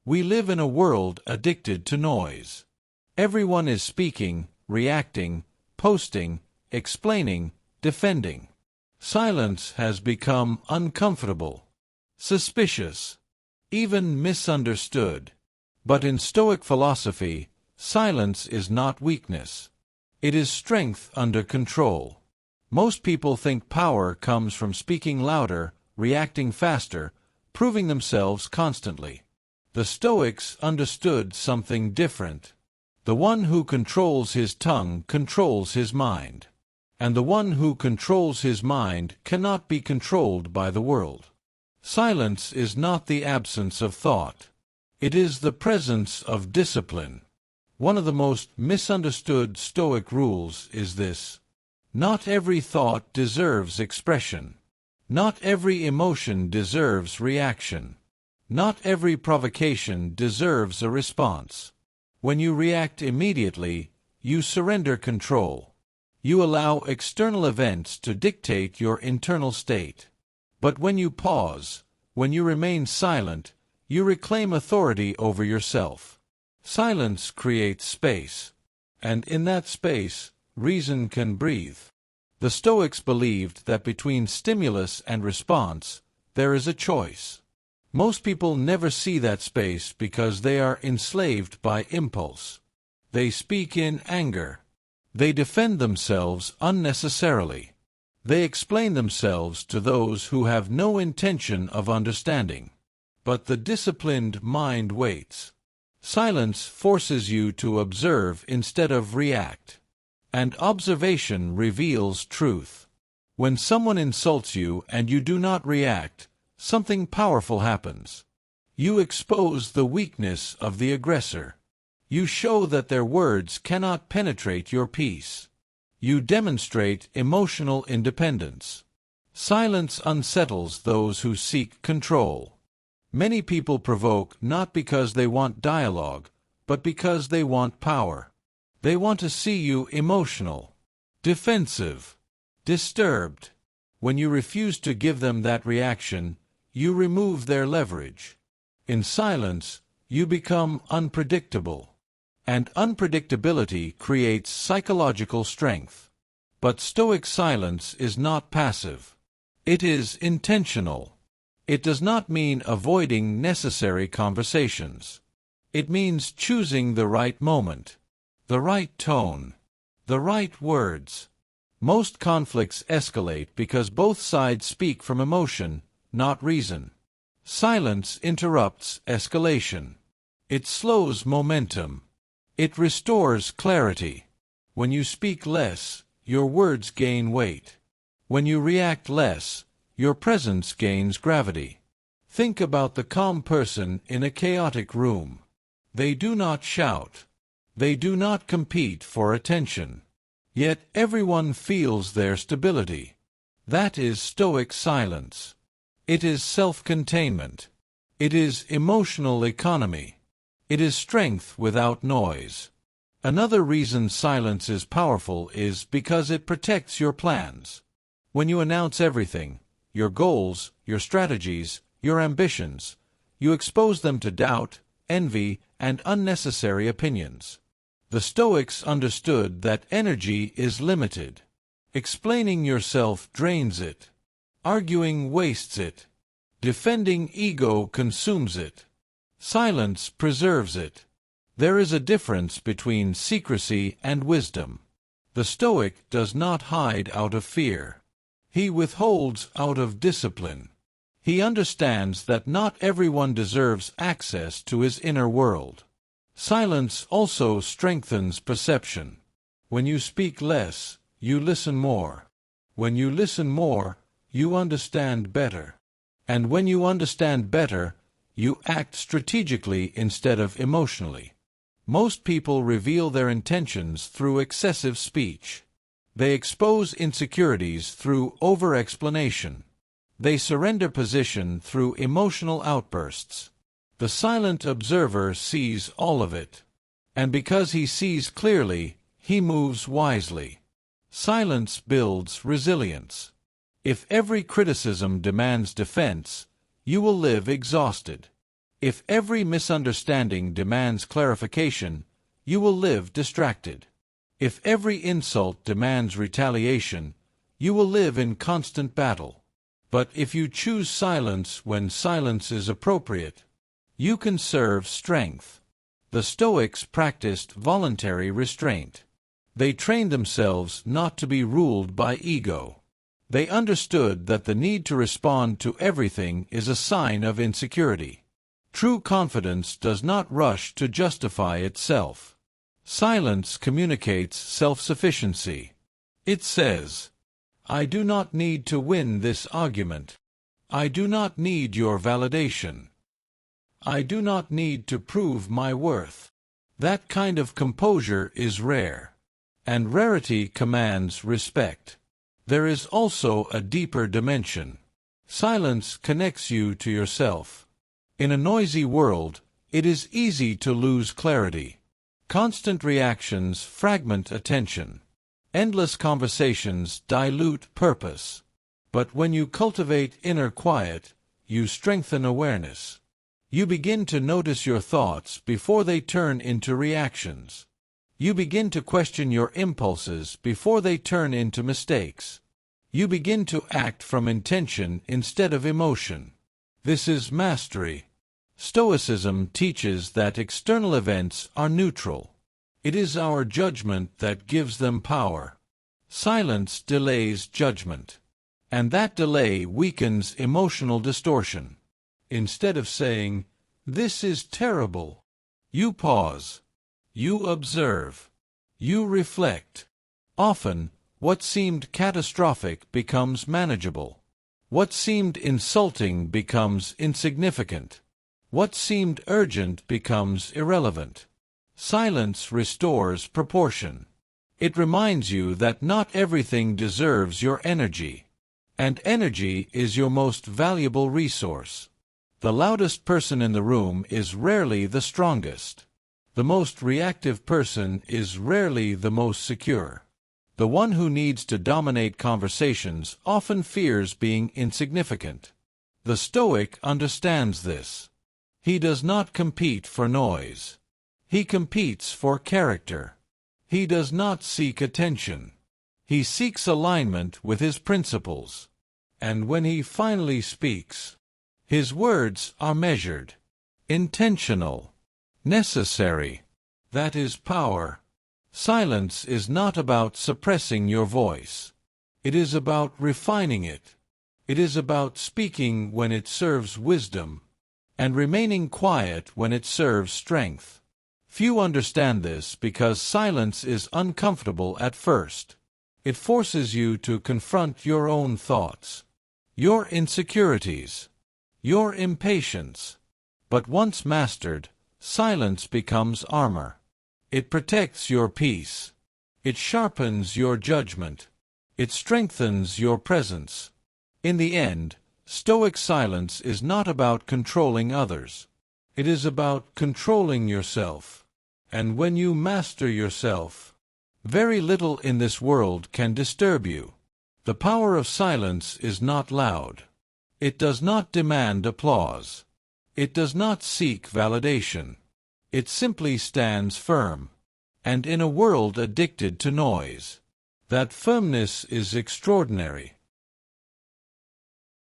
We live in a world addicted to noise. Everyone is speaking, reacting, posting, explaining, defending. Silence has become uncomfortable, suspicious, even misunderstood. But in Stoic philosophy, silence is not weakness. It is strength under control. Most people think power comes from speaking louder, reacting faster, proving themselves constantly. The Stoics understood something different. The one who controls his tongue controls his mind. And the one who controls his mind cannot be controlled by the world. Silence is not the absence of thought. It is the presence of discipline. One of the most misunderstood Stoic rules is this: not every thought deserves expression. Not every emotion deserves reaction. Not every provocation deserves a response. When you react immediately, you surrender control. You allow external events to dictate your internal state. But when you pause, when you remain silent, you reclaim authority over yourself. Silence creates space, and in that space, reason can breathe. The Stoics believed that between stimulus and response, there is a choice. Most people never see that space because they are enslaved by impulse. They speak in anger. They defend themselves unnecessarily. They explain themselves to those who have no intention of understanding. But the disciplined mind waits. Silence forces you to observe instead of react. And observation reveals truth. When someone insults you and you do not react, something powerful happens. You expose the weakness of the aggressor. You show that their words cannot penetrate your peace. You demonstrate emotional independence. Silence unsettles those who seek control. Many people provoke not because they want dialogue, but because they want power. They want to see you emotional, defensive, disturbed. When you refuse to give them that reaction, you remove their leverage. In silence, you become unpredictable. And unpredictability creates psychological strength. But Stoic silence is not passive. It is intentional. It does not mean avoiding necessary conversations. It means choosing the right moment, the right tone, the right words. Most conflicts escalate because both sides speak from emotion, not reason. Silence interrupts escalation. It slows momentum. It restores clarity. When you speak less, your words gain weight. When you react less, your presence gains gravity. Think about the calm person in a chaotic room. They do not shout. They do not compete for attention. Yet everyone feels their stability. That is Stoic silence. It is self-containment. It is emotional economy. It is strength without noise. Another reason silence is powerful is because it protects your plans. When you announce everything, your goals, your strategies, your ambitions, you expose them to doubt, envy, and unnecessary opinions. The Stoics understood that energy is limited. Explaining yourself drains it. Arguing wastes it. Defending ego consumes it. Silence preserves it. There is a difference between secrecy and wisdom. The Stoic does not hide out of fear. He withholds out of discipline. He understands that not everyone deserves access to his inner world. Silence also strengthens perception. When you speak less, you listen more. When you listen more, you understand better. And when you understand better, you act strategically instead of emotionally. Most people reveal their intentions through excessive speech. They expose insecurities through over-explanation. They surrender position through emotional outbursts. The silent observer sees all of it. And because he sees clearly, he moves wisely. Silence builds resilience. If every criticism demands defense, you will live exhausted. If every misunderstanding demands clarification, you will live distracted. If every insult demands retaliation, you will live in constant battle. But if you choose silence when silence is appropriate, you conserve strength. The Stoics practiced voluntary restraint. They trained themselves not to be ruled by ego. They understood that the need to respond to everything is a sign of insecurity. True confidence does not rush to justify itself. Silence communicates self-sufficiency. It says, "I do not need to win this argument. I do not need your validation. I do not need to prove my worth." That kind of composure is rare, and rarity commands respect. There is also a deeper dimension. Silence connects you to yourself. In a noisy world, it is easy to lose clarity. Constant reactions fragment attention. Endless conversations dilute purpose. But when you cultivate inner quiet, you strengthen awareness. You begin to notice your thoughts before they turn into reactions. You begin to question your impulses before they turn into mistakes. You begin to act from intention instead of emotion. This is mastery. Stoicism teaches that external events are neutral. It is our judgment that gives them power. Silence delays judgment, and that delay weakens emotional distortion. Instead of saying, "This is terrible," you pause. You observe. You reflect. Often, what seemed catastrophic becomes manageable. What seemed insulting becomes insignificant. What seemed urgent becomes irrelevant. Silence restores proportion. It reminds you that not everything deserves your energy, and energy is your most valuable resource. The loudest person in the room is rarely the strongest. The most reactive person is rarely the most secure. The one who needs to dominate conversations often fears being insignificant. The Stoic understands this. He does not compete for noise. He competes for character. He does not seek attention. He seeks alignment with his principles. And when he finally speaks, his words are measured, intentional, necessary. That is power. Silence is not about suppressing your voice. It is about refining it. It is about speaking when it serves wisdom, and remaining quiet when it serves strength. Few understand this because silence is uncomfortable at first. It forces you to confront your own thoughts, your insecurities, your impatience. But once mastered, silence becomes armor. It protects your peace. It sharpens your judgment. It strengthens your presence. In the end, Stoic silence is not about controlling others. It is about controlling yourself. And when you master yourself, very little in this world can disturb you. The power of silence is not loud. It does not demand applause. It does not seek validation. It simply stands firm. And in a world addicted to noise, that firmness is extraordinary.